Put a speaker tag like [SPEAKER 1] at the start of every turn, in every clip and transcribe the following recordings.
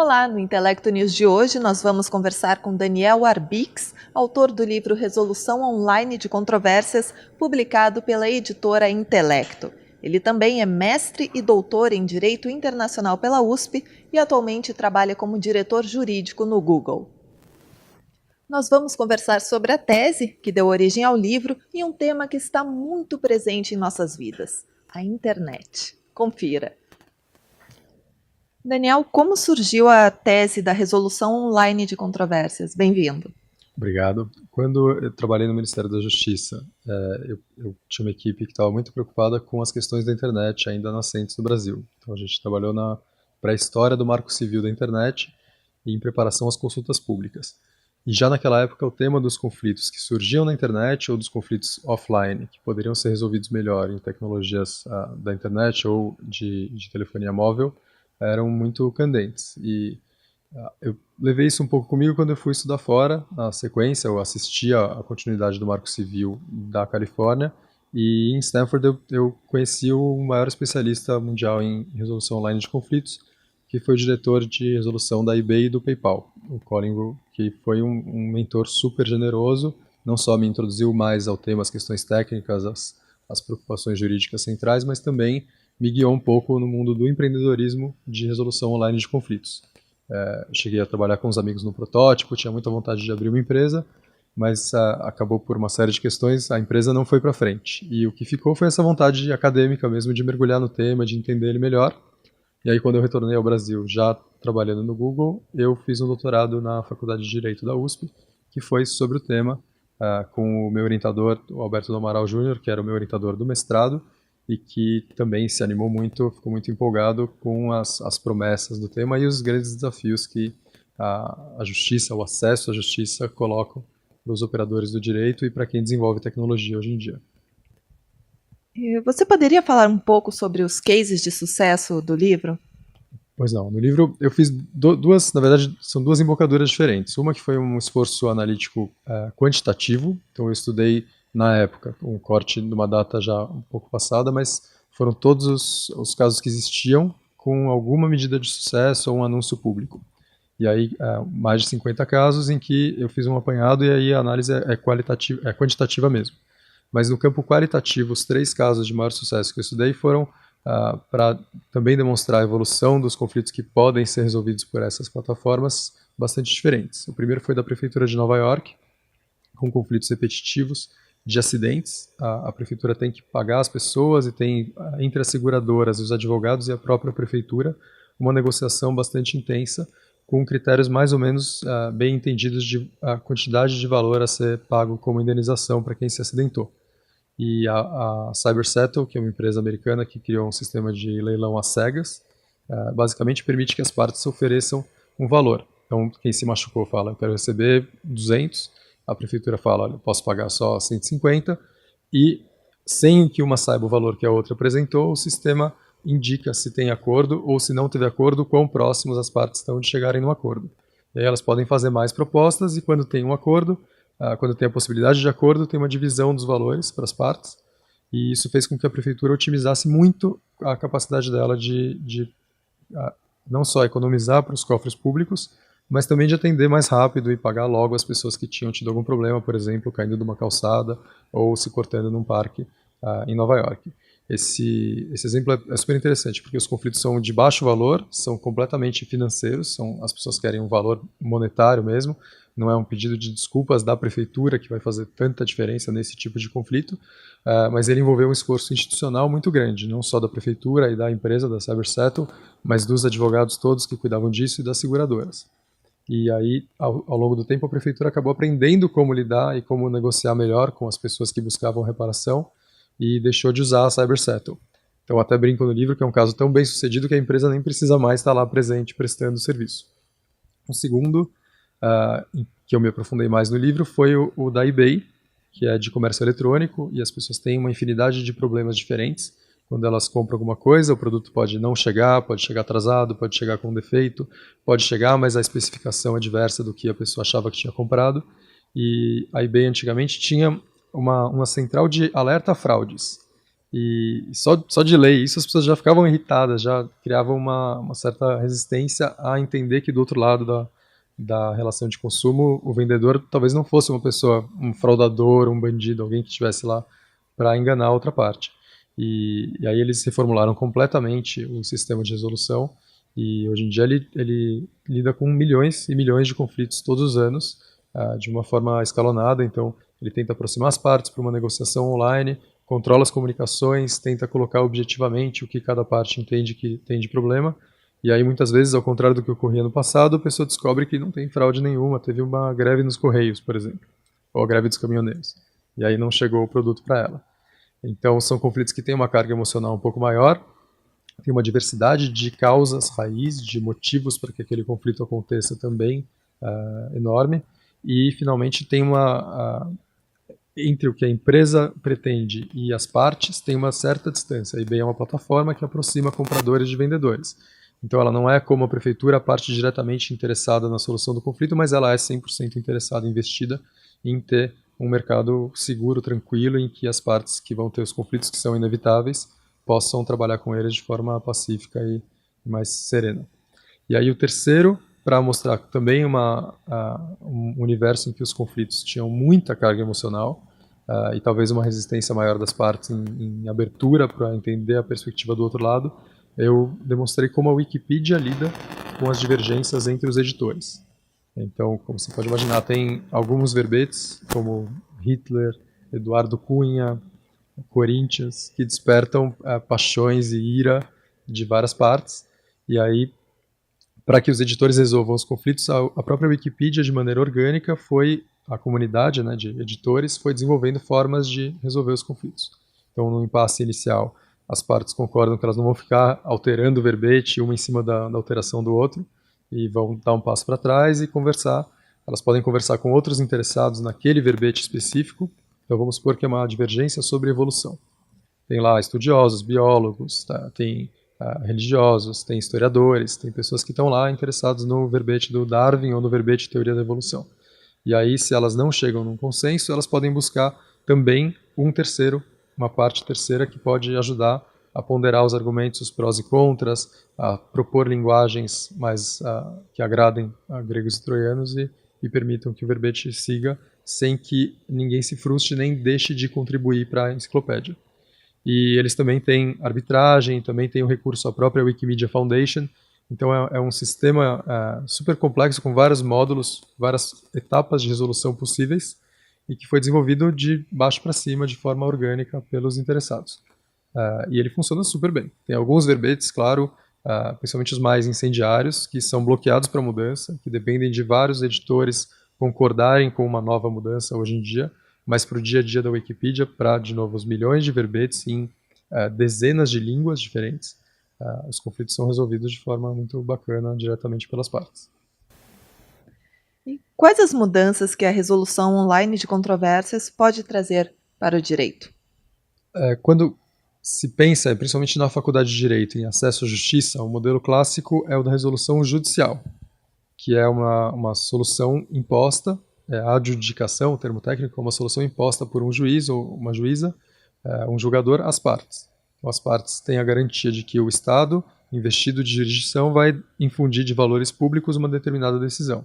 [SPEAKER 1] Olá, no Intelecto News de hoje nós vamos conversar com Daniel Arbix, autor do livro Resolução Online de Controvérsias, publicado pela editora Intelecto. Ele também é mestre e doutor em Direito Internacional pela USP e atualmente trabalha como diretor jurídico no Google. Nós vamos conversar sobre a tese que deu origem ao livro e um tema que está muito presente em nossas vidas, a internet. Confira! Daniel, como surgiu a tese da Resolução Online de Controvérsias? Bem-vindo.
[SPEAKER 2] Obrigado. Quando eu trabalhei no Ministério da Justiça, eu tinha uma equipe que estava muito preocupada com as questões da internet ainda nascentes no Brasil. Então a gente trabalhou na pré-história do Marco Civil da internet e em preparação às consultas públicas. E já naquela época o tema dos conflitos que surgiam na internet ou dos conflitos offline, que poderiam ser resolvidos melhor em tecnologias da internet ou de telefonia móvel, eram muito candentes. E eu levei isso um pouco comigo quando eu fui estudar fora. Na sequência, eu assisti a continuidade do Marco Civil da Califórnia, e em Stanford eu conheci o maior especialista mundial em resolução online de conflitos, que foi o diretor de resolução da eBay e do PayPal, o Colin Wu, que foi um mentor super generoso. Não só me introduziu mais ao tema, as questões técnicas, as preocupações jurídicas centrais, mas também me guiou um pouco no mundo do empreendedorismo de resolução online de conflitos. Cheguei a trabalhar com os amigos no protótipo, tinha muita vontade de abrir uma empresa, mas acabou por uma série de questões, a empresa não foi para frente. E o que ficou foi essa vontade acadêmica mesmo de mergulhar no tema, de entender ele melhor. E aí quando eu retornei ao Brasil, já trabalhando no Google, eu fiz um doutorado na Faculdade de Direito da USP, que foi sobre o tema, com o meu orientador, o Alberto do Amaral Júnior, que era o meu orientador do mestrado, e que também se animou muito, ficou muito empolgado com as promessas do tema e os grandes desafios que a justiça, o acesso à justiça colocam para os operadores do direito e para quem desenvolve tecnologia hoje em dia.
[SPEAKER 1] Você poderia falar um pouco sobre os cases de sucesso do livro?
[SPEAKER 2] Pois não, no livro eu fiz duas, na verdade são duas embocaduras diferentes. Uma que foi um esforço analítico quantitativo, então eu estudei na época, um corte de uma data já um pouco passada, mas foram todos os casos que existiam com alguma medida de sucesso ou um anúncio público. E aí, mais de 50 casos em que eu fiz um apanhado, e aí a análise é quantitativa mesmo. Mas no campo qualitativo, os 3 casos de maior sucesso que eu estudei foram para também demonstrar a evolução dos conflitos que podem ser resolvidos por essas plataformas bastante diferentes. O primeiro foi da Prefeitura de Nova York, com conflitos repetitivos de acidentes. A prefeitura tem que pagar as pessoas e tem, entre as seguradoras, os advogados e a própria prefeitura, uma negociação bastante intensa, com critérios mais ou menos bem entendidos de a quantidade de valor a ser pago como indenização para quem se acidentou. E a CyberSettle, que é uma empresa americana que criou um sistema de leilão às cegas, basicamente permite que as partes ofereçam um valor. Então, quem se machucou fala, eu quero receber 200, a prefeitura fala, olha, eu posso pagar só 150, e sem que uma saiba o valor que a outra apresentou, o sistema indica se tem acordo ou, se não teve acordo, quão próximos as partes estão de chegarem no acordo. E aí elas podem fazer mais propostas, e quando tem um acordo, quando tem a possibilidade de acordo, tem uma divisão dos valores para as partes, e isso fez com que a prefeitura otimizasse muito a capacidade dela de não só economizar para os cofres públicos, mas também de atender mais rápido e pagar logo as pessoas que tinham tido algum problema, por exemplo, caindo de uma calçada ou se cortando num parque em Nova York. Esse exemplo é super interessante, porque os conflitos são de baixo valor, são completamente financeiros, as pessoas querem um valor monetário mesmo, não é um pedido de desculpas da prefeitura que vai fazer tanta diferença nesse tipo de conflito, mas ele envolveu um esforço institucional muito grande, não só da prefeitura e da empresa, da CyberSettle, mas dos advogados todos que cuidavam disso e das seguradoras. E aí, ao longo do tempo, a prefeitura acabou aprendendo como lidar e como negociar melhor com as pessoas que buscavam reparação e deixou de usar a CyberSettle. Então, até brinco no livro que é um caso tão bem sucedido que a empresa nem precisa mais estar lá presente prestando serviço. O segundo, que eu me aprofundei mais no livro, foi o da eBay, que é de comércio eletrônico, e as pessoas têm uma infinidade de problemas diferentes. Quando elas compram alguma coisa, o produto pode não chegar, pode chegar atrasado, pode chegar com defeito, pode chegar, mas a especificação é diversa do que a pessoa achava que tinha comprado. E a eBay antigamente tinha uma central de alerta a fraudes. E só de ler isso as pessoas já ficavam irritadas, já criavam uma certa resistência a entender que do outro lado da relação de consumo, o vendedor talvez não fosse uma pessoa, um fraudador, um bandido, alguém que estivesse lá para enganar a outra parte. E aí eles reformularam completamente o sistema de resolução e hoje em dia ele lida com milhões e milhões de conflitos todos os anos, de uma forma escalonada. Então ele tenta aproximar as partes para uma negociação online, controla as comunicações, tenta colocar objetivamente o que cada parte entende que tem de problema. E aí, muitas vezes, ao contrário do que ocorria no passado, a pessoa descobre que não tem fraude nenhuma, teve uma greve nos Correios, por exemplo, ou a greve dos caminhoneiros. E aí não chegou o produto para ela. Então, são conflitos que têm uma carga emocional um pouco maior, tem uma diversidade de causas, raiz, de motivos para que aquele conflito aconteça também enorme. E, finalmente, tem entre o que a empresa pretende e as partes, tem uma certa distância. A eBay é uma plataforma que aproxima compradores de vendedores. Então ela não é como a prefeitura, a parte diretamente interessada na solução do conflito, mas ela é 100% interessada, investida em ter um mercado seguro, tranquilo, em que as partes que vão ter os conflitos que são inevitáveis possam trabalhar com eles de forma pacífica e mais serena. E aí o terceiro, para mostrar também um universo em que os conflitos tinham muita carga emocional e talvez uma resistência maior das partes em abertura para entender a perspectiva do outro lado, eu demonstrei como a Wikipedia lida com as divergências entre os editores. Então, como você pode imaginar, tem alguns verbetes, como Hitler, Eduardo Cunha, Corinthians, que despertam paixões e ira de várias partes. E aí, para que os editores resolvam os conflitos, a própria Wikipedia, de maneira orgânica, a comunidade, né, de editores, foi desenvolvendo formas de resolver os conflitos. Então, no impasse inicial, as partes concordam que elas não vão ficar alterando o verbete uma em cima da alteração do outro, e vão dar um passo para trás e conversar. Elas podem conversar com outros interessados naquele verbete específico. Então, vamos supor que é uma divergência sobre evolução. Tem lá estudiosos, biólogos, tem religiosos, tem historiadores, tem pessoas que estão lá interessados no verbete do Darwin ou no verbete de teoria da evolução. E aí, se elas não chegam num consenso, elas podem buscar também uma parte terceira que pode ajudar a ponderar os argumentos, os prós e contras, a propor linguagens mais que agradem a gregos e troianos e permitam que o verbete siga sem que ninguém se frustre nem deixe de contribuir para a enciclopédia. E eles também têm arbitragem, também têm o recurso à própria Wikimedia Foundation. Então é um sistema super complexo, com vários módulos, várias etapas de resolução possíveis, e que foi desenvolvido de baixo para cima, de forma orgânica, pelos interessados. E ele funciona super bem. Tem alguns verbetes, claro, principalmente os mais incendiários, que são bloqueados para mudança, que dependem de vários editores concordarem com uma nova mudança hoje em dia, mas para o dia a dia da Wikipedia, para, de novo, os milhões de verbetes em dezenas de línguas diferentes, os conflitos são resolvidos de forma muito bacana, diretamente pelas partes.
[SPEAKER 1] E quais as mudanças que a resolução online de controvérsias pode trazer para o direito?
[SPEAKER 2] Quando se pensa, principalmente na faculdade de Direito, em acesso à justiça, o modelo clássico é o da resolução judicial, que é uma solução imposta, a adjudicação, o termo técnico, é uma solução imposta por um juiz ou uma juíza, um julgador, às partes. Então, as partes têm a garantia de que o Estado, investido de jurisdição, vai infundir de valores públicos uma determinada decisão.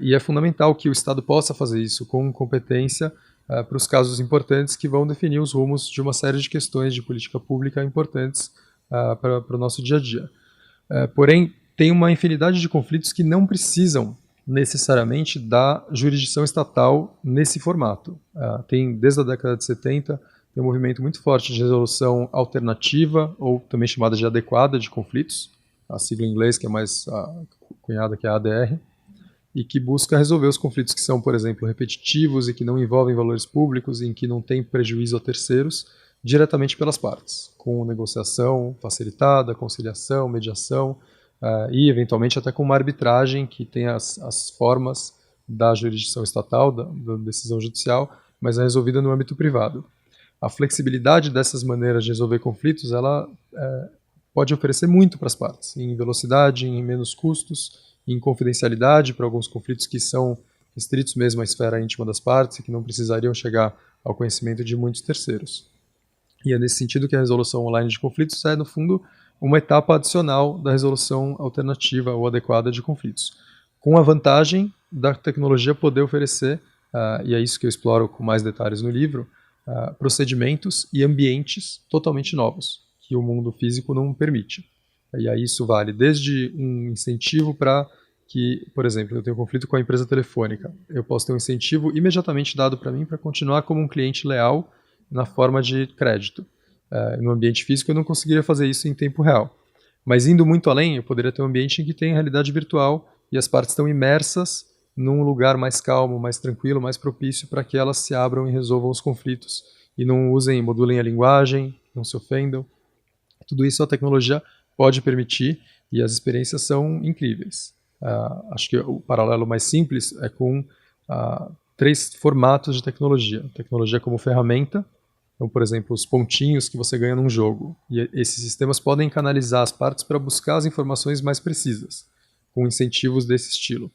[SPEAKER 2] E é fundamental que o Estado possa fazer isso com competência para os casos importantes que vão definir os rumos de uma série de questões de política pública importantes para o nosso dia a dia. Porém, tem uma infinidade de conflitos que não precisam necessariamente da jurisdição estatal nesse formato. Desde a década de 70, tem um movimento muito forte de resolução alternativa, ou também chamada de adequada de conflitos, a sigla em inglês que é mais cunhada, que é a ADR, e que busca resolver os conflitos que são, por exemplo, repetitivos e que não envolvem valores públicos, em que não tem prejuízo a terceiros, diretamente pelas partes, com negociação facilitada, conciliação, mediação, e eventualmente até com uma arbitragem que tem as formas da jurisdição estatal, da decisão judicial, mas é resolvida no âmbito privado. A flexibilidade dessas maneiras de resolver conflitos, ela pode oferecer muito para as partes, em velocidade, em menos custos, em confidencialidade para alguns conflitos que são restritos mesmo à esfera íntima das partes e que não precisariam chegar ao conhecimento de muitos terceiros. E é nesse sentido que a resolução online de conflitos é, no fundo, uma etapa adicional da resolução alternativa ou adequada de conflitos, com a vantagem da tecnologia poder oferecer, e é isso que eu exploro com mais detalhes no livro, procedimentos e ambientes totalmente novos, que o mundo físico não permite. E aí isso vale desde um incentivo para que, por exemplo, eu tenho um conflito com a empresa telefônica, eu posso ter um incentivo imediatamente dado para mim para continuar como um cliente leal na forma de crédito. No ambiente físico eu não conseguiria fazer isso em tempo real. Mas indo muito além, eu poderia ter um ambiente em que tem realidade virtual e as partes estão imersas num lugar mais calmo, mais tranquilo, mais propício para que elas se abram e resolvam os conflitos e não modulem a linguagem, não se ofendam. Tudo isso a tecnologia pode permitir e as experiências são incríveis. Acho que o paralelo mais simples é com 3 formatos de tecnologia. Tecnologia como ferramenta, então, por exemplo, os pontinhos que você ganha num jogo. E esses sistemas podem canalizar as partes para buscar as informações mais precisas, com incentivos desse estilo.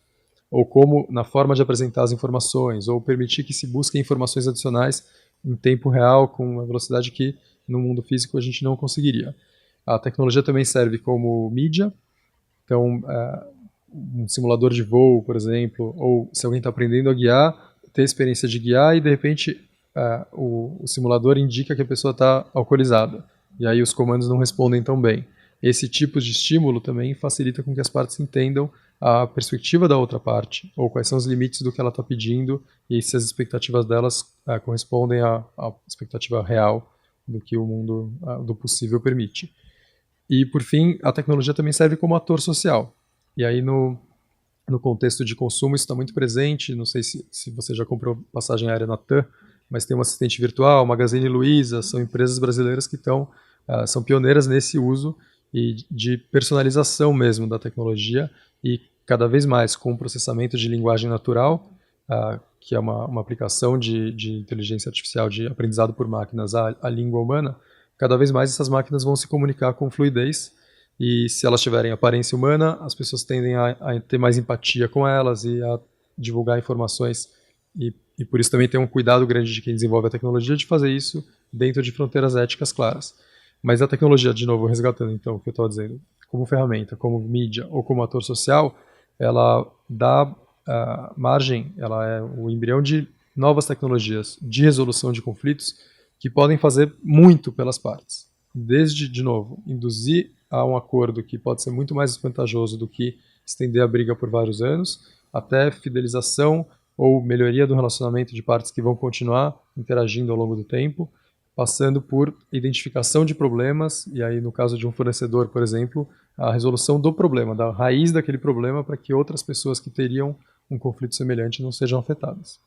[SPEAKER 2] Ou como na forma de apresentar as informações, ou permitir que se busquem informações adicionais em tempo real, com uma velocidade que no mundo físico a gente não conseguiria. A tecnologia também serve como mídia, então um simulador de voo, por exemplo, ou se alguém está aprendendo a guiar, ter a experiência de guiar e de repente o simulador indica que a pessoa está alcoolizada, e aí os comandos não respondem tão bem. Esse tipo de estímulo também facilita com que as partes entendam a perspectiva da outra parte, ou quais são os limites do que ela está pedindo, e se as expectativas delas correspondem à expectativa real do que o mundo do possível permite. E, por fim, a tecnologia também serve como ator social. E aí, no contexto de consumo, isso está muito presente. Não sei se você já comprou passagem aérea na TAM, mas tem um assistente virtual, Magazine Luiza, são empresas brasileiras que são pioneiras nesse uso e de personalização mesmo da tecnologia, e cada vez mais com o processamento de linguagem natural, que é uma aplicação de inteligência artificial, de aprendizado por máquinas à língua humana. Cada vez mais essas máquinas vão se comunicar com fluidez, e se elas tiverem aparência humana, as pessoas tendem a ter mais empatia com elas e a divulgar informações, e por isso também tem um cuidado grande de quem desenvolve a tecnologia de fazer isso dentro de fronteiras éticas claras. Mas a tecnologia, de novo, resgatando então o que eu estava dizendo, como ferramenta, como mídia ou como ator social, ela dá margem, ela é o embrião de novas tecnologias de resolução de conflitos que podem fazer muito pelas partes. Desde, de novo, induzir a um acordo que pode ser muito mais vantajoso do que estender a briga por vários anos, até fidelização ou melhoria do relacionamento de partes que vão continuar interagindo ao longo do tempo, passando por identificação de problemas, e aí no caso de um fornecedor, por exemplo, a resolução do problema, da raiz daquele problema, para que outras pessoas que teriam um conflito semelhante não sejam afetadas.